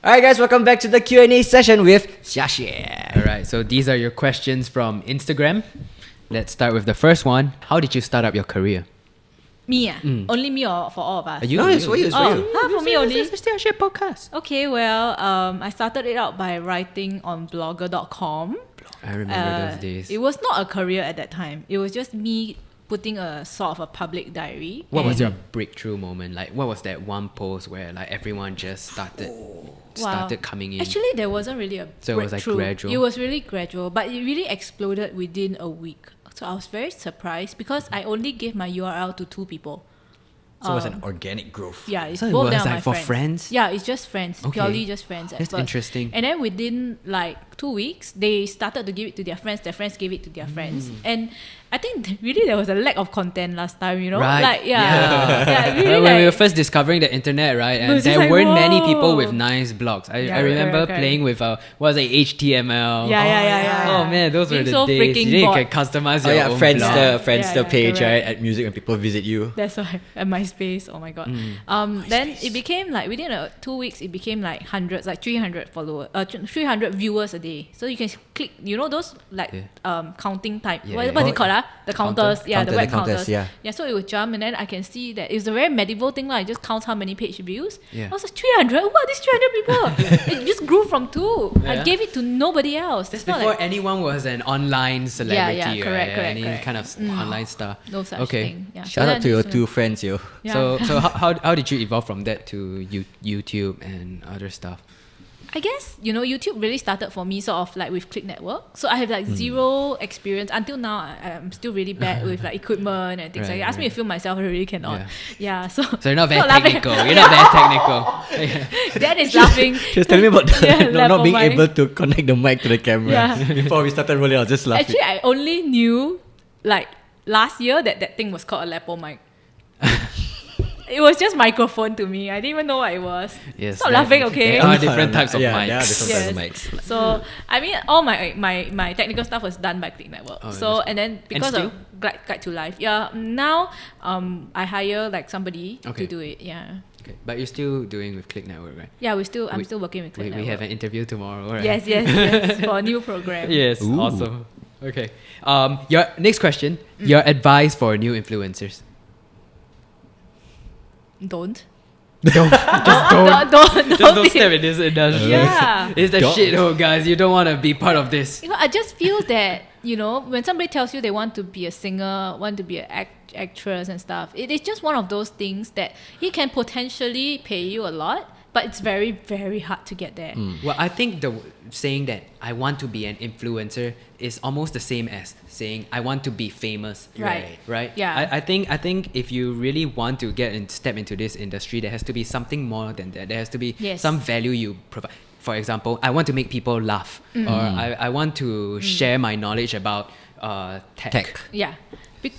Alright guys, welcome back to the Q&A session with Xiaxue. Alright, so these are your questions from Instagram. Let's start with the first one. How did you start up your career? Me? Only me or for all of us? No, it's for you, it's for you. For me only? It's the Xiaxue podcast. Okay, well, I started it out by writing on blogger.com. I remember those days. It was not a career at that time. It was just me putting a sort of a public diary. What was your breakthrough moment? Like, what was that one post where like everyone just started coming in? Actually, there wasn't really a breakthrough. So it was like gradual? It was really gradual, but it really exploded within a week. So I was very surprised because I only gave my URL to 2 people. So it was an organic growth. Yeah, it's So it both was them are like my for friends. friends? Yeah, it's just friends. Okay. Purely just friends at That's first. interesting. And then within like 2 weeks, they started to give it to their friends gave it to their friends. And I think really there was a lack of content last time, you know? Right. Like, yeah, really when we were like, first discovering the internet, right? It And was just there like, weren't many people whoa. with nice blogs. I Yeah, remember correct. playing with what was it, HTML. Yeah. Oh man, those were Being the so days. freaking You bored. can customize Oh your yeah, own Friendster, blog. Friendster Yeah, page, correct. right? At music when people visit you. That's why at MySpace. Oh my god. Then it became like within 2 weeks, it became like hundreds, like 300 followers, 300 viewers a day. So you can click, you know those like counting type. Yeah, what yeah. do you call that? The counters. Counter, The web the counters, counters. yeah. So it would jump, and then I can see that it's a very medieval thing. Like, it just counts how many page views. Yeah. I was like 300. What? These 300 people? It just grew from 2. I Yeah. gave it to nobody else. That's It's not before like anyone was an online celebrity, yeah, right? correct, Any correct. kind of online star. no such Okay. thing. Yeah. Shout So out to then- your 2 friends, yo. Yeah. So how did you evolve from that to YouTube and other stuff? I guess, YouTube really started for me sort of like with Click Network. So I have like zero experience. Until now, I'm still really bad with like equipment and things like that. Ask me to film myself, I really cannot. Yeah, so... So you're not very laughing. technical. You're not very technical. Dad is laughing. She was telling me about not level being mic. able to connect the mic to the camera. Yeah. Before we started rolling, I was just laughing. Actually, I only knew like last year that thing was called a lapel mic. It was just microphone to me. I didn't even know what it was. Yes, Stop that- laughing, okay? There are different types of yeah, mics. there are different Yes. types of mics. So I mean, all my technical stuff was done by Click Network. Oh, So and then because still? of Guide to Life, now I hire like somebody Okay. to do it. Yeah, Okay. But you're still doing with Click Network, right? yeah. I'm still working with Click We Network. have an interview tomorrow, right? Yes, for a new program. Yes, Ooh. awesome. Okay. Your next question. Your advice for new influencers. Don't. Don't Don't step in this industry. Yeah. It's the Don't. shithole, guys. You don't want to be part of this. I just feel that when somebody tells you they want to be a singer, want to be an actress and stuff, it is just one of those things that he can potentially pay you a lot, but it's very, very hard to get there. Well, I think the saying that I want to be an influencer is almost the same as saying I want to be famous. Right. Right. Yeah. I think if you really want to step into this industry, there has to be something more than that. There has to be Yes. some value you provide. For example, I want to make people laugh, or I want to share my knowledge about tech. Yeah.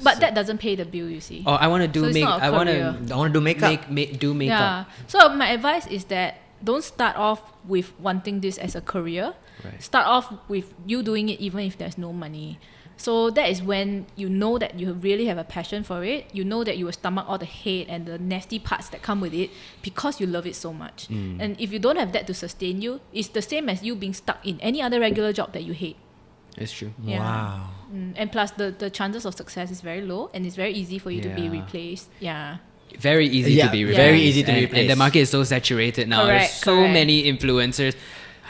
But that doesn't pay the bill, you see. Or I want to do So it's not a I want career. to I want to do makeup. do makeup. Yeah. So my advice is that don't start off with wanting this as a career. Right. Start off with you doing it even if there's no money. So that is when you know that you really have a passion for it. You know that you will stomach all the hate and the nasty parts that come with it because you love it so much. And if you don't have that to sustain you, it's the same as you being stuck in any other regular job that you hate. It's true. Yeah. Wow. And plus the chances of success is very low and it's very easy for you to be Yeah. replaced. Yeah. Very easy Yeah, to be very replaced. easy to be And the replaced. market is so saturated now. Correct, There's so correct. many influencers.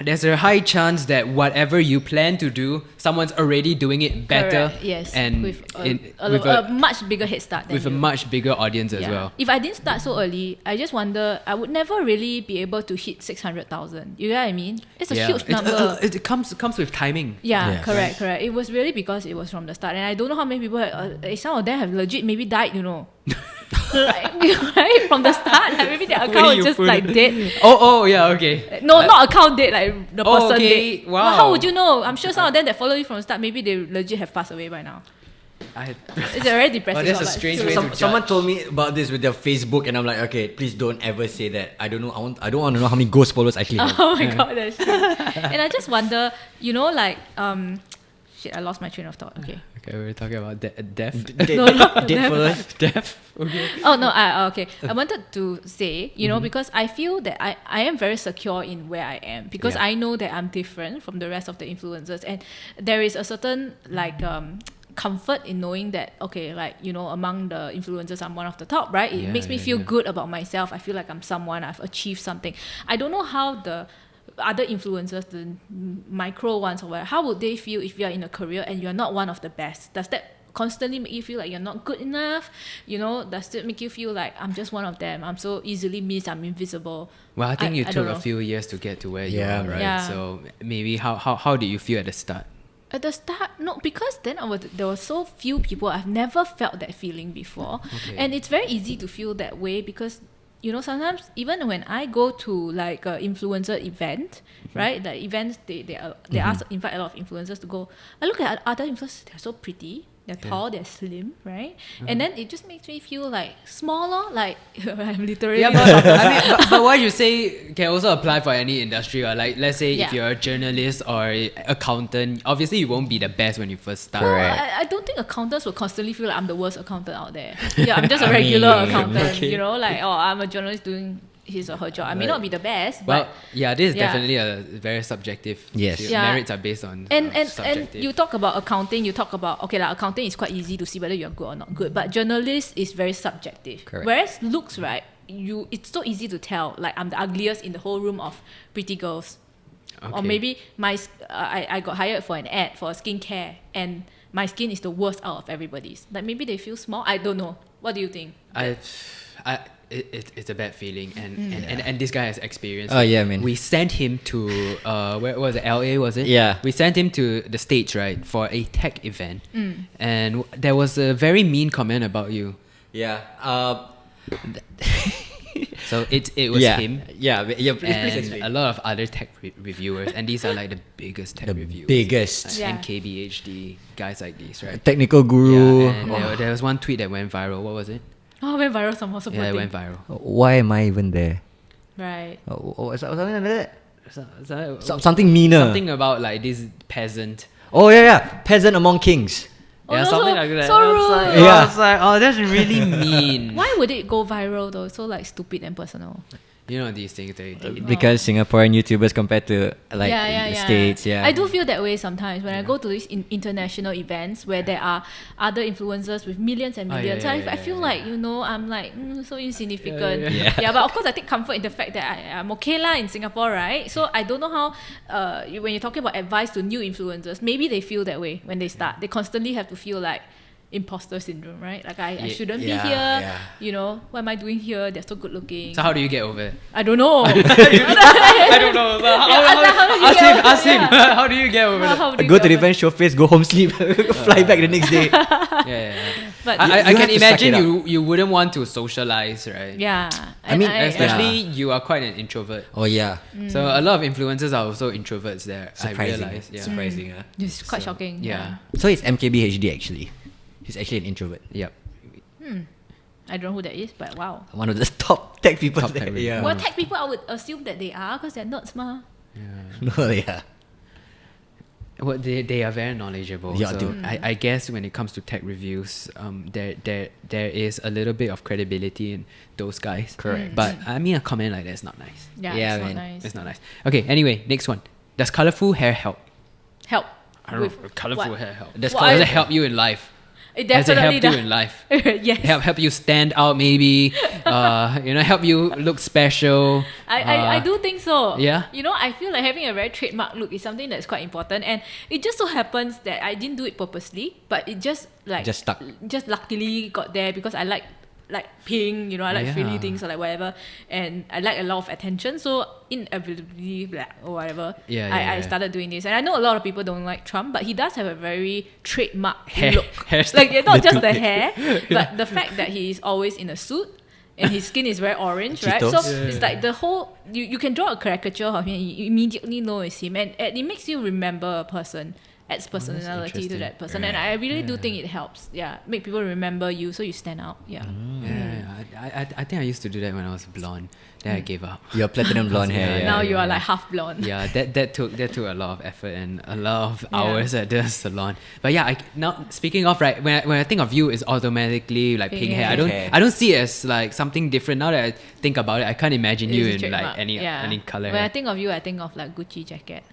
There's a high chance that whatever you plan to do, someone's already doing it better. Correct, yes. And with with a much bigger head start than with a you. much bigger audience as well. If I didn't start so early, I just wonder I would never really be able to hit 600,000. You know what I mean? It's a huge number. It comes with timing. Yeah, Yes. correct. It was really because it was from the start, and I don't know how many people. Some of them have legit maybe died. Right from the start, like maybe their Where account you was just put like it? dead. Oh yeah, okay. No, not account dead, like the person okay. dead. Wow. Well, how would you know? I'm sure some of them that follow you from the start, maybe they legit have passed away by now. It's a very depressing. that's a topic. strange So- way to Someone judge. told me about this with their Facebook, and I'm like, okay, please don't ever say that. I don't know. I don't want to know how many ghost followers I actually have. Oh my god, that's true. And I just wonder, Shit, I lost my train of thought. Okay. Okay, we were talking about death. No, not Dead death. followers. Death. Okay. Oh no, okay. I wanted to say, because I feel that I am very secure in where I am because Yeah. I know that I'm different from the rest of the influencers, and there is a certain comfort in knowing that among the influencers I'm one of the top, right? It makes me feel good about myself. I feel like I'm someone, I've achieved something. I don't know how the other influencers, the micro ones or whatever, how would they feel if you are in a career and you're not one of the best? Does that constantly make you feel like you're not good enough? Does it make you feel like I'm just one of them? I'm so easily missed, I'm invisible. Well, I think you I took don't a know. few years to get to where you Yeah, are, right? Yeah. So maybe how did you feel at the start? At the start, no, because then there were so few people. I've never felt that feeling before. Okay. And it's very easy to feel that way because, sometimes even when I go to like a influencer event, right? The events, they invite a lot of influencers to go. I look at other influencers, they're so pretty. They're tall, they're slim, right? And then it just makes me feel like smaller, like I'm literally... Yeah, but I mean, but what you say can also apply for any industry. Or like, let's say if you're a journalist or accountant, obviously you won't be the best when you first start. Correct. I don't think accountants will constantly feel like I'm the worst accountant out there. Yeah, I'm just a regular accountant, I'm a journalist doing his or her job. I may not be the best, Well, but... yeah, this is definitely a very subjective. Yes. field. Yeah. Merits are based on And subjective. you talk about accounting, you talk about, accounting is quite easy to see whether you're good or not good, but journalist is very subjective. Correct. Whereas looks, right, it's so easy to tell, like I'm the ugliest in the whole room of pretty girls. Okay. Or maybe I got hired for an ad for skincare and my skin is the worst out of everybody's. Like maybe they feel small, I don't know. What do you think? It's a bad feeling, and this guy has experience. Oh, yeah, man. We sent him to where was it? LA, was it? Yeah. We sent him to the States, right, for a tech event, and there was a very mean comment about you. Yeah. So it was him. Yeah. Please And explain. a lot of other tech reviewers, and these are like the biggest tech The reviewers. biggest. Like Yeah. NKBHD, guys like these, right? Technical guru. Yeah, and there was one tweet that went viral. What was it? Oh, went viral somehow, so Yeah, poor it thing. went viral. Why am I even there? Right. Something like that? So- Something meaner. Something about like this peasant. Oh, yeah. Peasant among kings. Oh, Yeah, no, something so- like that. so I was rude. like, Yeah. I was like, oh, that's really mean. Why would it go viral though? So like stupid and personal. You know these things. They Because Singaporean YouTubers compared to like the States, yeah. I do feel that way sometimes when I go to these international events where there are other influencers with millions and Oh, yeah, millions. yeah, I feel yeah. like I'm like so insignificant. Yeah. But of course I take comfort in the fact that I'm okay lah in Singapore, right? So I don't know how when you're talking about advice to new influencers, maybe they feel that way when they start. They constantly have to feel like imposter syndrome, right? Like I shouldn't be here. yeah. What am I doing here? They're so good looking. So how do you get over it? I don't know. I don't know. So ask him. How do you get over it? How do you Go get to the over it? event, show face, go home, sleep, fly back the next day. Yeah. But I You can have to suck imagine it you wouldn't want to socialize, right? yeah, I mean, Especially you are quite an introvert. Oh, yeah. So a lot of influencers are also introverts there. I Surprising. realize. Yeah. Surprising, huh? it's quite So, shocking. Yeah. So it's MKBHD actually. He's actually an introvert. Yep. I don't know who that is, but wow. One of the top tech people Top there. tech Yeah. Well, tech people, I would assume that they are because they're nerds, ma. No, yeah. Well, they are very knowledgeable. Yeah, so dude. I guess when it comes to tech reviews, there is a little bit of credibility in those guys. Correct. But I mean, a comment like that's not nice. Yeah, Yeah, it's man. not nice. It's not nice. Okay. Anyway, next one. Does colorful hair help? Help. I don't know. With Colorful what? hair help. Does Does it help you in life? It Has it definitely helped you in life? yes. Help you stand out, maybe. Help you look special. I do think so. Yeah? I feel like having a very trademark look is something that's quite important, and it just so happens that I didn't do it purposely, but it just Just stuck. just luckily got there because I like pink, I like frilly Yeah. things or like whatever, and I like a lot of attention, so inevitably or whatever, I started doing this. And I know a lot of people don't like Trump, but he does have a very trademark look. Hairstyle. Like not just the hair, but the fact that he is always in a suit and his skin is very orange, right? So Cheetos. it's like the whole you can draw a caricature of him and you immediately know it's him, and it makes you remember a person adds personality to that person, and Right. I really do think it helps. Yeah, make people remember you, so you stand out. Yeah. I think I used to do that when I was blonde. Then I gave up. Your platinum blonde hair. Yeah, Now you are like half blonde. Yeah, that took a lot of effort and a lot of hours at the salon. But yeah, now speaking of, right, when I think of you, it's automatically like pink hair. I don't see it as like something different. Now that I think about it, I can't imagine you It's a in like trademark. any color. When I think of you, I think of like Gucci jacket.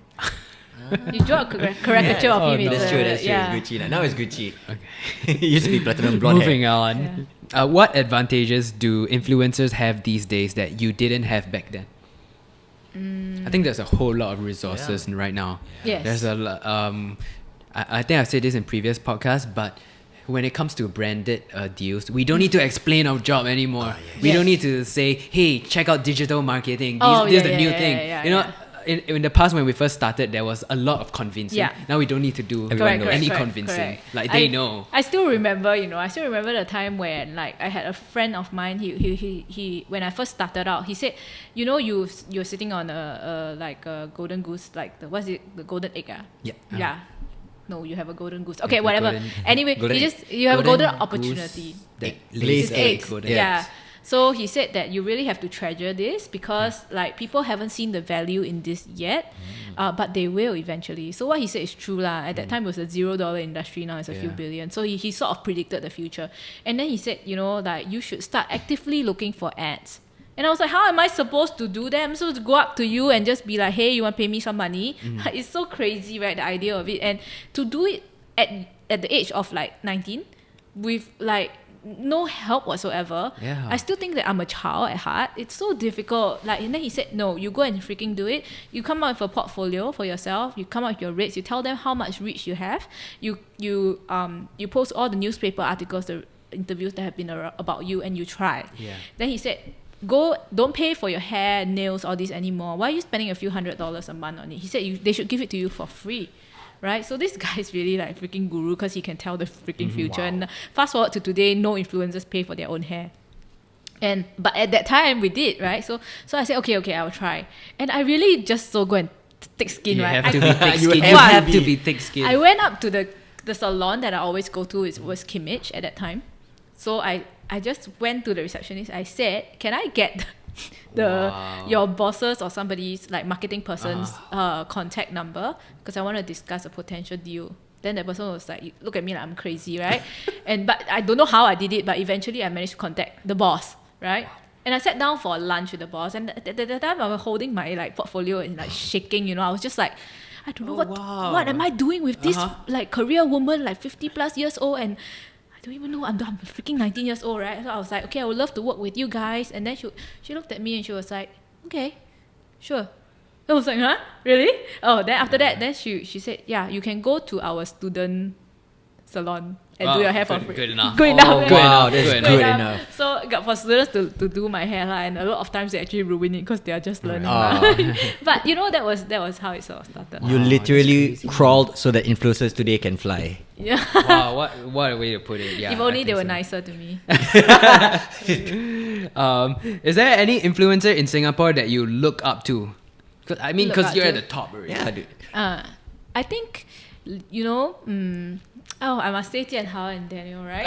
You draw a caricature of him. no. That's true. That's true. Yeah. It's Gucci. Now it's Gucci. Okay. It used to be platinum blonde Moving hair. on. What advantages do influencers have these days that you didn't have back then? I think there's a whole lot of resources right now. Yes. There's a lot. I think I've said this in previous podcasts, but when it comes to branded deals, we don't need to explain our job anymore. We don't need to say, "Hey, check out digital marketing. This is the new thing." You know. In the past, when we first started, there was a lot of convincing. Yeah. Now we don't need to do any convincing. Like they know. I still remember, the time when like I had a friend of mine. He when I first started out, he said, you're sitting on a golden goose, like the golden egg. Yeah. Yeah. No, you have a golden goose. Okay, Yeah, whatever. Anyway, golden you have a golden goose opportunity. that lays It's eggs. golden Yeah. eggs. So he said that you really have to treasure this because like people haven't seen the value in this yet, but they will eventually. So what he said is true lah. At that time it was a $0 industry. Now it's a few billion. So he sort of predicted the future. And then he said, like you should start actively looking for ads. And I was like, how am I supposed to do that? I'm supposed to go up to you and just be like, hey, you want to pay me some money? It's so crazy, right? The idea of it. And to do it at the age of like 19 with like no help whatsoever. Yeah. I still think that I'm a child at heart. It's so difficult. Like, and then he said, no, you go and freaking do it. You come up with a portfolio for yourself. You come up with your rates. You tell them how much reach you have. You post all the newspaper articles, the interviews that have been about you, and you try. Yeah. Then he said, don't pay for your hair, nails, all this anymore. Why are you spending a few $100s a month on it? He said they should give it to you for free. Right, so this guy is really like freaking guru because he can tell the freaking future. And fast forward to today, no influencers pay for their own hair. But at that time we did, right? So I said, okay, I will try. And I really just go and thick skin, You right? have to be thick You skin. have to to be. be thick skin. I went up to the salon that I always go to. It was Kimmich at that time. So I just went to the receptionist. I said, can I get your boss's or somebody's like marketing person's contact number because I want to discuss a potential deal. Then the person was like, look at me like I'm crazy, right? But I don't know how I did it, but eventually I managed to contact the boss, right? And I sat down for lunch with the boss, and at the time I was holding my like portfolio and like shaking, I was just like, I don't know what am I doing with this like career woman, like 50 plus years old, and I don't even know, I'm freaking 19 years old, right? So I was like, okay, I would love to work with you guys. And then she looked at me and she was like, okay, sure. I was like, huh? Really? Oh, then after that, then she said, yeah, you can go to our student salon and do your hair for free. Good enough. Good enough. Oh, wow, that's Good good enough. enough. So got for students to do my hair and a lot of times they actually ruin it because they are just learning. But that was how it sort of started. You literally crawled so that influencers today can fly. Yeah. Wow, what a way to put it. Yeah. If only I they think were so. nicer to me. Is there any influencer in Singapore that you look up to? Look Because up you're to? at the top already. Yeah, dude. I think, I must say Jianhao and Daniel, right?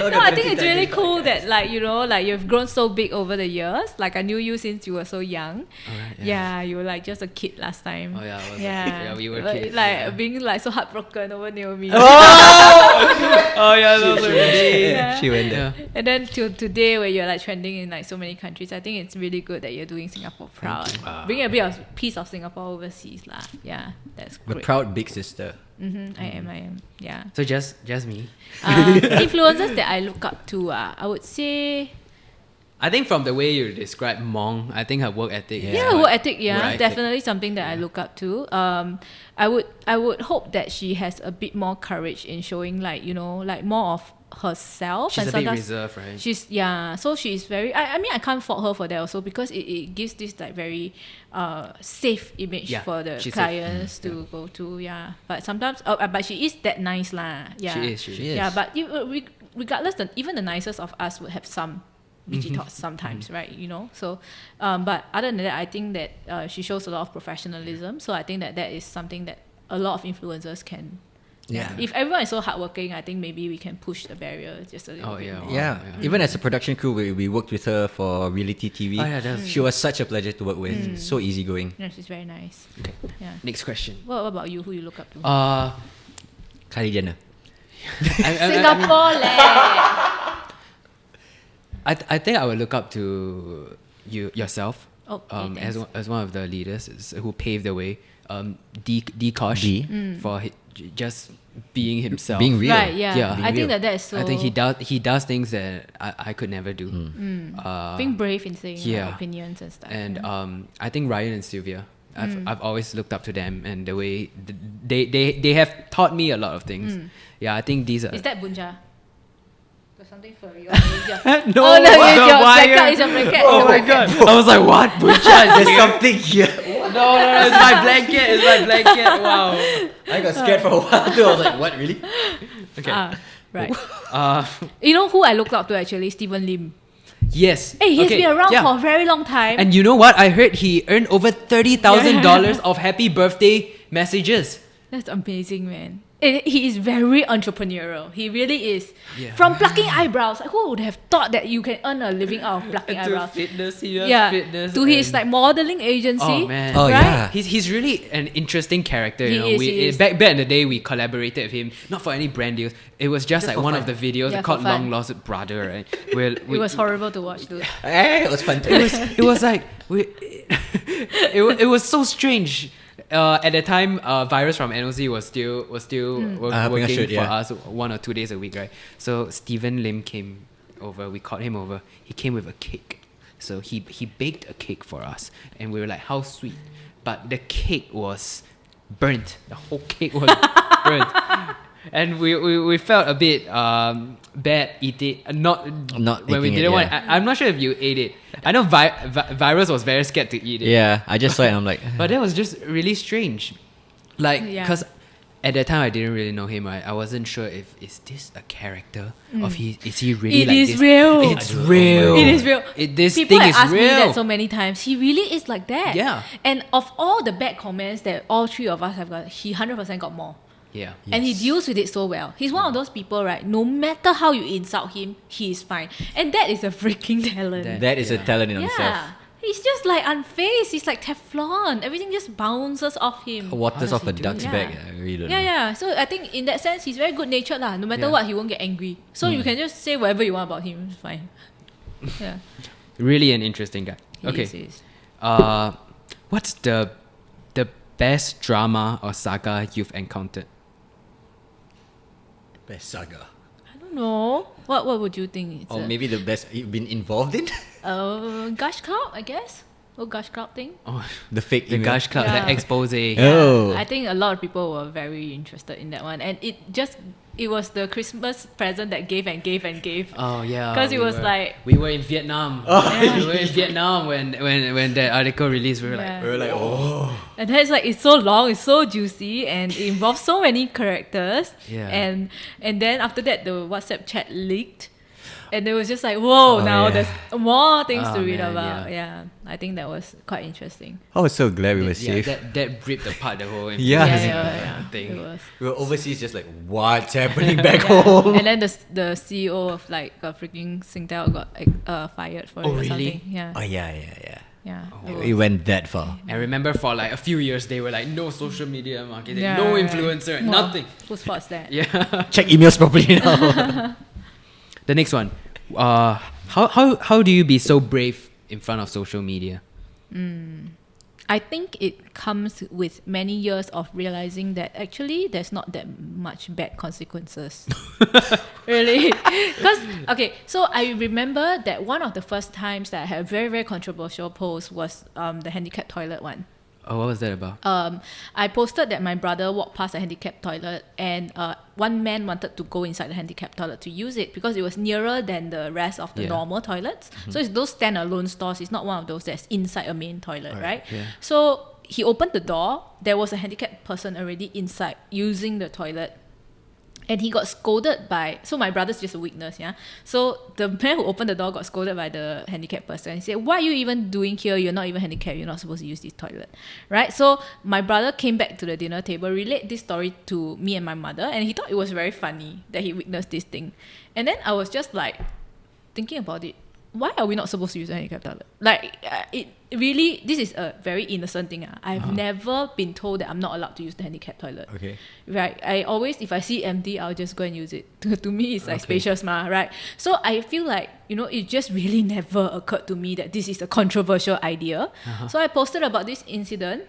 No, I think it's really cool that like you've grown so big over the years. Like I knew you since you were so young. Alright, Yeah, you were like just a kid last time. Oh, yeah, I was a kid. yeah. Yeah, we were Like- kids, Like yeah. being like so heartbroken over Naomi. Oh yeah, that was Yeah. She went there. And then till today, where you're like trending in like so many countries, I think it's really good that you're doing Singapore proud, bringing a bit of piece of Singapore overseas, lah. Yeah, that's The great. proud big sister. I am. Yeah. So just me. Influencers that I look up to, I would say. I think from the way you describe Mong, I think her work ethic. is Yeah, quite- work ethic. Yeah, Right. definitely something that I look up to. I would hope that she has a bit more courage in showing like more of herself. She's and a bit sometimes reserved, right? So she's very. I mean, I can't fault her for that also because it gives this like very safe image Yeah, for the she's clients to go to. Yeah, but sometimes, but she is that nice lah. Yeah, She is. She is. Yeah, but regardless, even the nicest of us would have some bitchy thoughts sometimes, right? You know, so but other than that, I think that she shows a lot of professionalism. So I think that is something that a lot of influencers can. Yeah. If everyone is so hardworking, I think maybe we can push the barrier just a little bit more. Yeah. Even as a production crew, we worked with her for reality TV. Oh, yeah, that's- She was such a pleasure to work with. So easygoing. Yeah, she's very nice. Okay. Yeah. Next question. What about you? Who you look up to? Kylie Jenner. Singapore leh. I think I would look up to yourself. Okay, as one of the leaders who paved the way. D Kosh for just being himself. Being real. Right, yeah. Yeah. I Being think that is so. I think he does things that I could never do. being brave in saying yeah. opinions and stuff. And I think Ryan and Sylvia, I've always looked up to them, and the way they have taught me a lot of things. Yeah, I think these are. Is that Bunja? There's something furry. Oh, No, no, the it's your wire. blanket. It's your blanket. Oh my god! I was like, what? There's something here. No, it's my blanket. It's my blanket. Wow. I got scared for a while too. I was like, what, really? Okay. Right. Uh, You know who I looked up to actually? Stephen Lim. yes. Hey, he's Okay, been around yeah. for a very long time. And you know what? I heard he earned over $30,000 of happy birthday messages. That's amazing, man. He is very entrepreneurial. He really is. Yeah. From plucking eyebrows, like, who would have thought that you can earn a living out of plucking eyebrows? fitness, To his like modeling agency. Oh man! Oh, right? yeah. He's really an interesting character. He You know, is, he is. back in the day we collaborated with him, not for any brand deals. It was just like for one fun. of the videos Yeah, called for fun. Long Lost Brother, right? Where It was horrible to watch, dude. Hey, it was fun too. it was like it was so strange. At the time, Virus from NOC was still Helping us working shoot, for yeah. us 1 or 2 days a week, right? So Stephen Lim came over. We called him over. He came with a cake. So he baked a cake for us, and we were like, "How sweet!" But the cake was burnt. The whole cake was burnt, and we felt a bit bad eating. Not when we eating it, didn't want. yeah. I'm not sure if you ate it. I know Virus was very scared to eat it. Yeah, I just saw it and I'm like, But that was just really strange. Like, Yeah. because at that time I didn't really know him, right? I wasn't sure if is this a character or is he really It like is this? real. It's real. It is real. This People thing have is asked me real. that so many times. He really is like that. Yeah. And of all the bad comments that all three of us have got, he 100% got more. Yeah. And he deals with it so well. He's one of those people, right? No matter how you insult him, he is fine. And that is a freaking talent. that is a Yeah. talent in himself. Yeah. He's just like unfazed. He's like Teflon. Everything just bounces off him. Waters off a Honestly, duck's yeah. back. I really don't Yeah, know. yeah. So I think in that sense, he's very good natured lah. No matter Yeah. what, he won't get angry. So you can just say whatever you want about him. It's fine. Yeah. Really an interesting guy. He Okay. is, he is. What's the best drama or saga you've encountered? Best saga. I don't know. What would you think? It's Or maybe the best you've been involved in? Gush Cloud, I guess. Gush Cloud thing. Oh, The fake the email. Gush Club, Yeah. the expose. Oh. I think a lot of people were very interested in that one, and it was the Christmas present that gave and gave and gave. Oh yeah. 'Cause it was like- we were in Vietnam. We were in Vietnam when that article released. We were like, Yeah. We were like, oh. And then it's so long, it's so juicy, and it involves so many characters. Yeah. And then after that, the WhatsApp chat leaked, and it was just like, whoa! Oh, now yeah. there's more things Oh, to read man, about. yeah. Yeah, I think that was quite interesting. I was so glad we were yeah, safe. that ripped apart the whole Yeah. Yeah. thing. It was. We were overseas just like, what's happening back home? And then the CEO of like freaking Singtel got fired for it Oh, or really? something. Yeah, Oh, yeah. yeah. It went that far. I remember for like a few years they were like no social media marketing, Yeah, no right. influencer, Wow. nothing. Who spots that? Yeah. Check emails properly now. The next one. How do you be so brave in front of social media? I think it comes with many years of realizing that actually there's not that much bad consequences. Really? Because, okay, so I remember that one of the first times that I had a very, very controversial post was the handicapped toilet one. Oh, what was that about? I posted that my brother walked past a handicapped toilet and one man wanted to go inside the handicapped toilet to use it because it was nearer than the rest of the Yeah. normal toilets. So it's those standalone stores. It's not one of those that's inside a main toilet, right? yeah. So he opened the door. There was a handicapped person already inside using the toilet. And he got scolded by, so my brother's just a witness, yeah. So the man who opened the door got scolded by the handicapped person. He said, "What are you even doing here? You're not even handicapped. You're not supposed to use this toilet," right? So my brother came back to the dinner table, relayed this story to me and my mother, and he thought it was very funny that he witnessed this thing. And then I was just like thinking about it. Why are we not supposed to use a handicapped toilet? Like, it really, this is a very innocent thing. I've never been told that I'm not allowed to use the handicapped toilet. Okay. Right? I always, if I see empty, I'll just go and use it. To me, it's like spacious, right? So I feel like, it just really never occurred to me that this is a controversial idea. So I posted about this incident.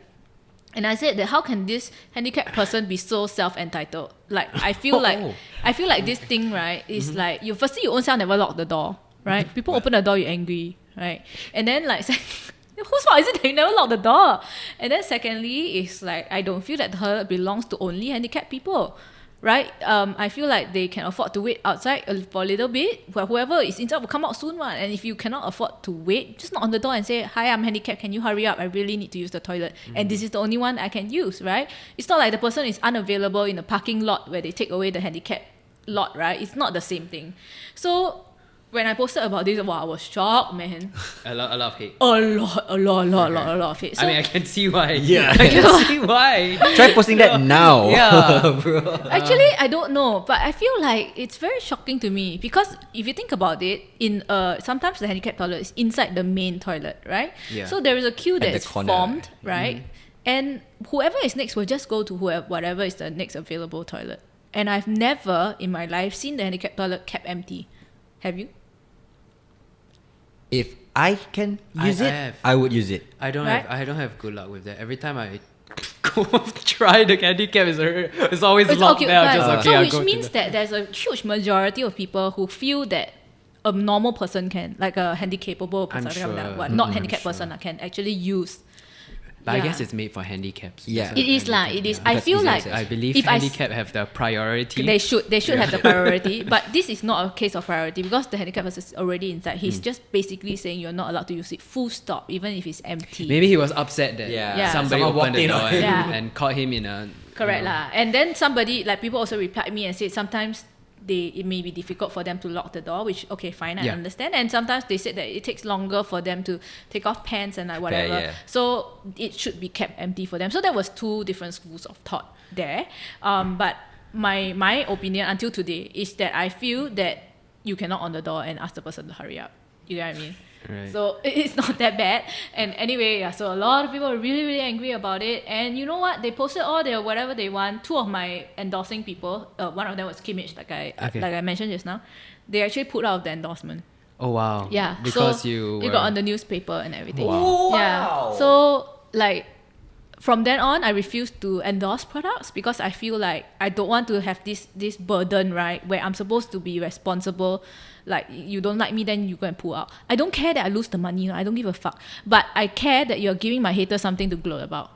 And I said that how can this handicapped person be so self-entitled? Like, I feel like this thing, right, is like, firstly, you own self never lock the door. Right? People open the door, you're angry, right? And then like, whose fault is it that you never lock the door? And then secondly, it's like, I don't feel that the toilet belongs to only handicapped people, right? I feel like they can afford to wait outside for a little bit. But whoever is inside will come out soon, one. And if you cannot afford to wait, just knock on the door and say, "Hi, I'm handicapped. Can you hurry up? I really need to use the toilet. And this is the only one I can use," right? It's not like the person is unavailable in a parking lot where they take away the handicapped lot, right? It's not the same thing. So when I posted about this, wow, I was shocked, man. A lot of hate. A lot of hate. So, I mean, I can see why. Yeah. I can see why. Try posting that now. Yeah. Bro. actually, I don't know, but I feel like it's very shocking to me because if you think about it, in sometimes the handicapped toilet is inside the main toilet, right? Yeah. So there is a queue that the is corner, formed, right? And whoever is next will just go to whatever is the next available toilet. And I've never in my life seen the handicapped toilet kept empty. Have you? If I can use I it, have. I would use it. I don't Right? have good luck with that. Every time I go try the handicap, it's always It's locked okay, there. fine. Just okay, So I'll which go to means that there's a huge majority of people who feel that a normal person can, like a handicapable person, sure. not I'm handicapped sure. person can actually use. But I Yeah. guess it's made for handicaps. Yeah. That's It is lah. handicap, It is. yeah. I Because feel easy like access. I believe if handicap have the priority. they should have the priority, but this is not a case of priority because the handicap person is already inside. He's just basically saying you're not allowed to use it. Full stop. Even if it's empty. Maybe he was upset that Yeah. somebody Someone opened the walked in door on and, him. Yeah. and caught him in a... Correct lah. And then somebody, like people also replied me and said sometimes it may be difficult for them to lock the door, which okay, fine, I Yeah. understand. And sometimes they said that it takes longer for them to take off pants and like whatever. yeah. So it should be kept empty for them. So there was two different schools of thought there. But my opinion until today is that I feel that you cannot on the door and ask the person to hurry up. You know what I mean? Right. So it's not that bad. And anyway, yeah, so a lot of people are really, really angry about it. And you know what? They posted all their whatever they want. Two of my endorsing people, one of them was Kimmich, like I mentioned just now. They actually put out the endorsement. Oh, wow. Yeah. Because so you it got on the newspaper and everything. Wow. Yeah. So like from then on, I refuse to endorse products because I feel like I don't want to have this burden, right? Where I'm supposed to be responsible. Like, you don't like me, then you go and pull out. I don't care that I lose the money. I don't give a fuck. But I care that you're giving my haters something to gloat about.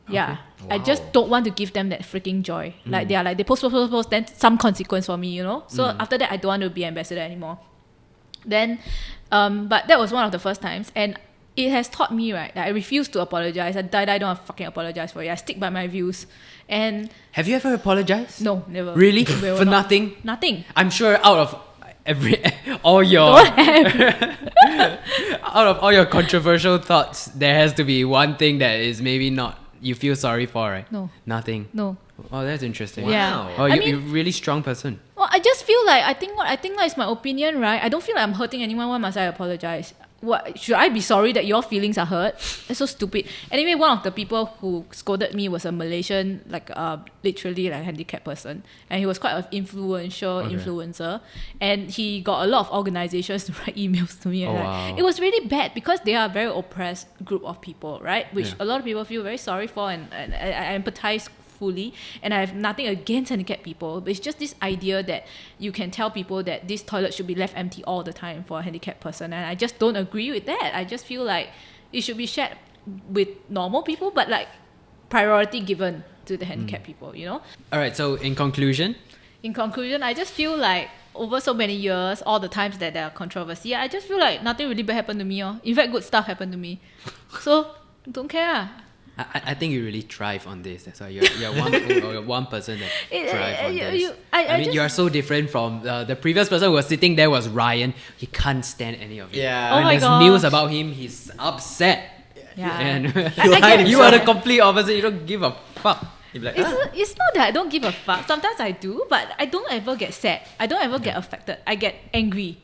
Yeah. I just don't want to give them that freaking joy. Like, they post, then some consequence for me, So after that, I don't want to be ambassador anymore. Then, but that was one of the first times. And it has taught me, right, that I refuse to apologize. I don't fucking apologize for it. I stick by my views. And Have you ever apologized? no, never. Really? We will For not. nothing? Nothing. I'm sure out of all your out of all your controversial thoughts, there has to be one thing that is maybe not you feel sorry for, right? No. Nothing. No. Oh, that's interesting. Yeah. Oh, I you're mean- a really strong person. Well, I just feel like I think like is my opinion, right? I don't feel like I'm hurting anyone. Why must I apologize? What should I be sorry that your feelings are hurt? That's so stupid. Anyway, one of the people who scolded me was a Malaysian, literally like handicapped person, and he was quite an influencer, and he got a lot of organizations to write emails to me. And wow. It was really bad because they are a very oppressed group of people, right? Which Yeah. a lot of people feel very sorry for, and I empathize fully, and I have nothing against handicapped people, but it's just this idea that you can tell people that this toilet should be left empty all the time for a handicapped person, and I just don't agree with that. I just feel like it should be shared with normal people, but like priority given to the handicapped people, All right, so in conclusion, In conclusion, I just feel like over so many years, all the times that there are controversy, I just feel like nothing really bad happened to me. In fact, good stuff happened to me. So don't care. I think you really thrive on this. That's why you're one person that thrives on this. I mean, you are so different from the previous person who was sitting there was Ryan. He can't stand any of it. Yeah. Oh When my there's gosh. news about him, he's upset. Yeah. And I get you are the complete opposite. You don't give a fuck. You'd be like, It's not that I don't give a fuck. Sometimes I do, but I don't ever get sad. I don't ever get affected. I get angry.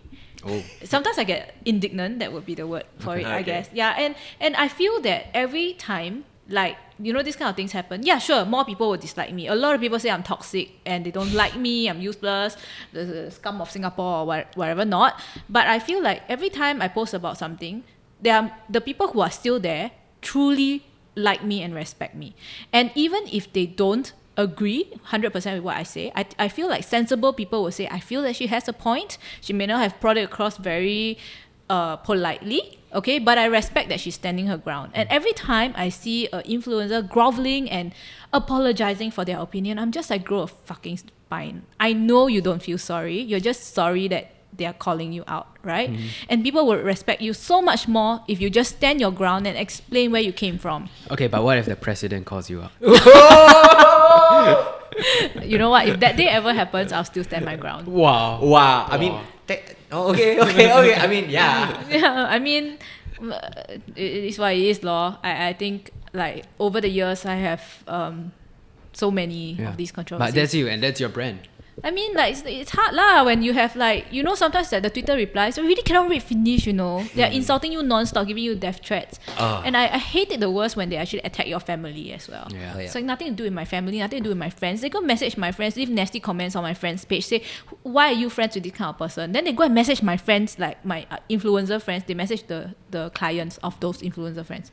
Oh. Sometimes I get indignant. That would be the word for it, I Okay. guess. Yeah, and I feel that every time, like, you know, these kind of things happen. Yeah, sure, more people will dislike me. A lot of people say I'm toxic and they don't like me. I'm useless, the scum of Singapore or whatever not. But I feel like every time I post about something, there are the people who are still there truly like me and respect me. And even if they don't agree 100% with what I say, I feel like sensible people will say, I feel that she has a point. She may not have brought it across very politely, okay, but I respect that she's standing her ground. And every time I see an influencer groveling and apologizing for their opinion, I'm just like, grow a fucking spine. I know you don't feel sorry. You're just sorry that they are calling you out, right? And people would respect you so much more if you just stand your ground and explain where you came from. Okay, but what if the president calls you out? You know what? If that day ever happens, I'll still stand my ground. Wow. wow. I mean, okay. I mean, yeah. Yeah, I mean, it is what it is, lor. I think, like, over the years, I have so many of these controversies. But that's you and that's your brand. I mean, like, it's hard lah when you have, like, you know, sometimes like the Twitter replies, I really cannot read finish, you know. They're insulting you non-stop, giving you death threats. And I hate it the worst when they actually attack your family as well. Yeah. Oh, yeah. It's like nothing to do with my family, nothing to do with my friends. They go message my friends, leave nasty comments on my friends' page, say, why are you friends with this kind of person? Then they go and message my friends, like my influencer friends, they message the clients of those influencer friends.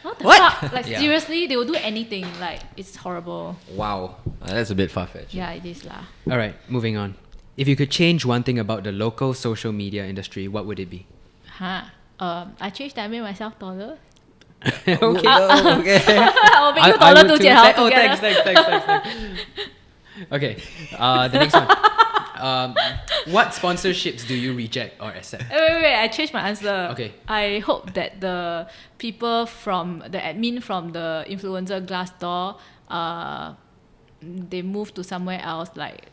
What the fuck? Like, Yeah. seriously, they will do anything. Like, it's horrible. Wow. That's a bit far-fetched. Yeah, it is lah. All right, moving on. If you could change one thing about the local social media industry, what would it be? I changed that I made myself taller. Okay. Okay. I'll make you taller too, Jian Hao, Oh, together. thanks. Okay, the next one. What sponsorships do you reject or accept? Wait, I changed my answer. Okay. I hope that the people from the admin from the influencer Glassdoor, they move to somewhere else, like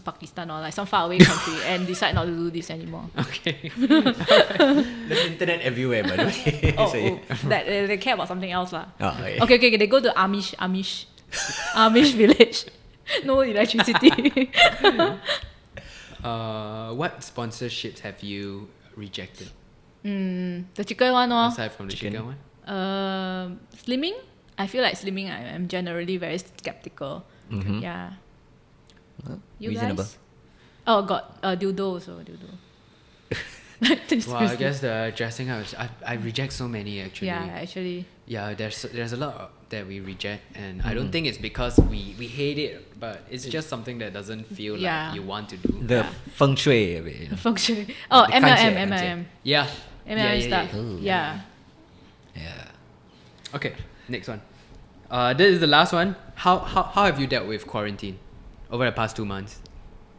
Pakistan or like some faraway country, and decide not to do this anymore. Okay. There's internet everywhere, by the way. That they care about something else lah. Okay. Okay. They go to Amish village. No electricity. What sponsorships have you rejected The chicken one, or aside from the chicken one? slimming. I feel like slimming. I'm generally very skeptical. Mhm. Yeah. Well, You reasonable. guys? Oh, got dildo also. Dildo. Well, I guess the dressing up. I reject so many actually. Yeah, actually. Yeah, there's a lot that we reject, and I don't think it's because we hate it, but it's just something that doesn't feel Yeah. like you want to do. The feng shui of it, you know. Function. Oh, The kanji, MLM. Yeah. MLM stuff. Ooh. Yeah. Yeah. Okay, next one. This is the last one. How have you dealt with quarantine over the past 2 months?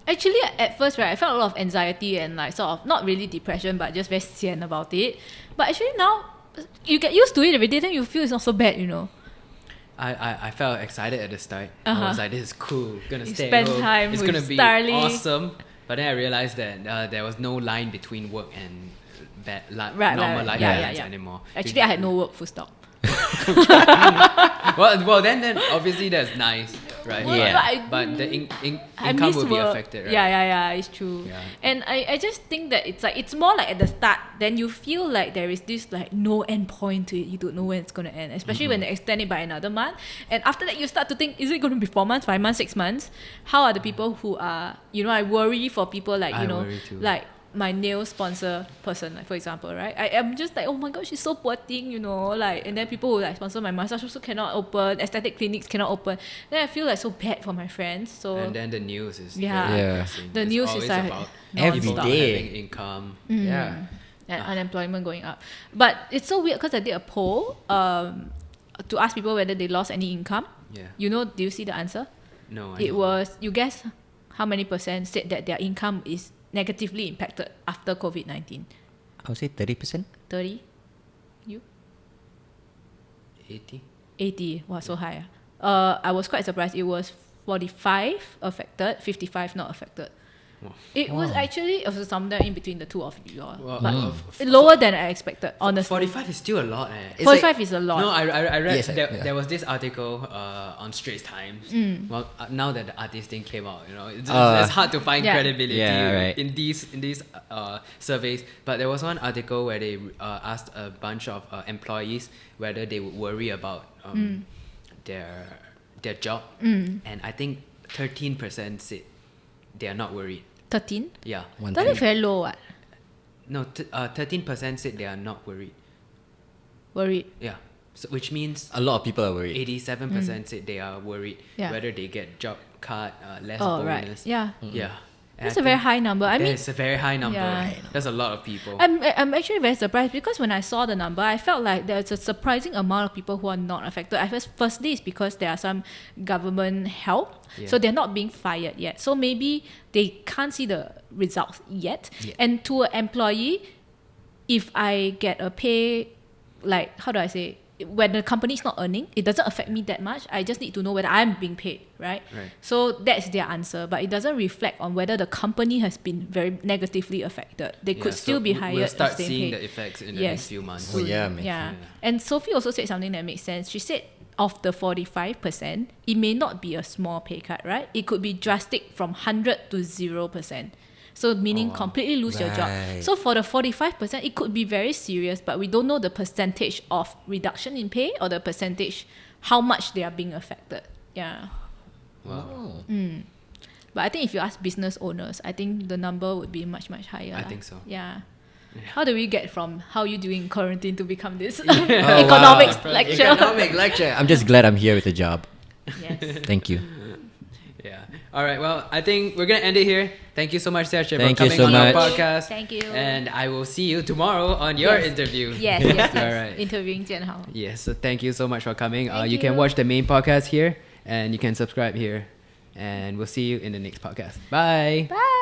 Actually, at first, right, I felt a lot of anxiety and like sort of not really depression, but just very sian about it. But actually now, you get used to it every day, then you feel it's not so bad, you know. I felt excited at the start. I Uh-huh. was like, this is cool. Gonna You stay spend at home. time It's with gonna be Starly. awesome. But then I realized that there was no line between work and normal life balance anymore. Actually, I had no work, full stop. well, then obviously that's nice, right? Well, Yeah. But the I income miss will be work. affected, right? Yeah, it's true. Yeah. And I just think that it's more like at the start, then you feel like there is this like no end point to it. You don't know when it's gonna end, especially when they extend it by another month. And after that, you start to think, is it going to be 4 months, 5 months, 6 months? How are the people who are, you know, I worry for people like, I you know, worry too. like my nail sponsor person, like, for example, right? I am just like, oh my god, she's so poor thing, you know, like, and then people who like sponsor my massage also cannot open, aesthetic clinics cannot open. Then I feel like so bad for my friends. So And then the news is Yeah. very Yeah. depressing. The It's news is always like about every people not day. having income. Yeah. and unemployment going up. But it's so weird because I did a poll to ask people whether they lost any income. Yeah. You know, do you see the answer? No, I It don't. was, you guess how many percent said that their income is negatively impacted after COVID-19? I would say 30%. 30? You? 80. 80. Wow, so high. I was quite surprised. It was 45 affected, 55 not affected. Wow. It was actually somewhere in between the two of you all. Well, But lower than I expected, honestly. 45 is still a lot. It's 45 is a lot. No, I read Yes, there was this article on Straits Times. Well, now that the artist thing came out, it's hard to find Yeah. credibility right. in these surveys. But there was one article where they asked a bunch of employees whether they would worry about their job, and I think 13% said they are not worried. 13? Yeah. That's very low. What? No, 13% said they are not worried. Worried. Yeah. So, which means A lot of people are worried. 87% said they are worried Yeah. whether they get job cut, less Oh, bonus. right. Yeah. Yeah. And That's I a very think high number. I mean, that's a very high number. Yeah. That's a lot of people. I'm actually very surprised because when I saw the number, I felt like there's a surprising amount of people who are not affected. Firstly, it's because there are some government help, so they're not being fired yet. So maybe they can't see the results yet. Yeah. And to an employee, if I get a pay, like, how do I say, when the company is not earning, it doesn't affect me that much. I just need to know whether I'm being paid, right? Right. So that's their answer, but it doesn't reflect on whether the company has been very negatively affected. They could so still be hired. We'll start as same seeing pay. the effects in the Yes. next few months. Oh, yeah, man. Yeah. Yeah. And Sophie also said something that makes sense. She said of the 45%, it may not be a small pay cut, right? It could be drastic from 100 to 0%. So meaning completely lose your job. Right. So for the 45%, it could be very serious, but we don't know the percentage of reduction in pay or the percentage how much they are being affected. Yeah. Wow. But I think if you ask business owners, I think the number would be much, much higher. I think so. Yeah. How do we get from how you doing in quarantine to become this Oh, economics wow. lecture? Economic lecture. I'm just glad I'm here with a job. Yes. Thank you. Yeah. All right. Well, I think we're gonna end it here. Thank you so much, Sergio, for Thank you coming so on much. our podcast. Thank you. And I will see you tomorrow on your Yes. interview. Yes, yes, All yes. right. Interviewing Jian Hao. Yes. So thank you so much for coming. Thank You can you. watch the main podcast here, and you can subscribe here. And we'll see you in the next podcast. Bye. Bye.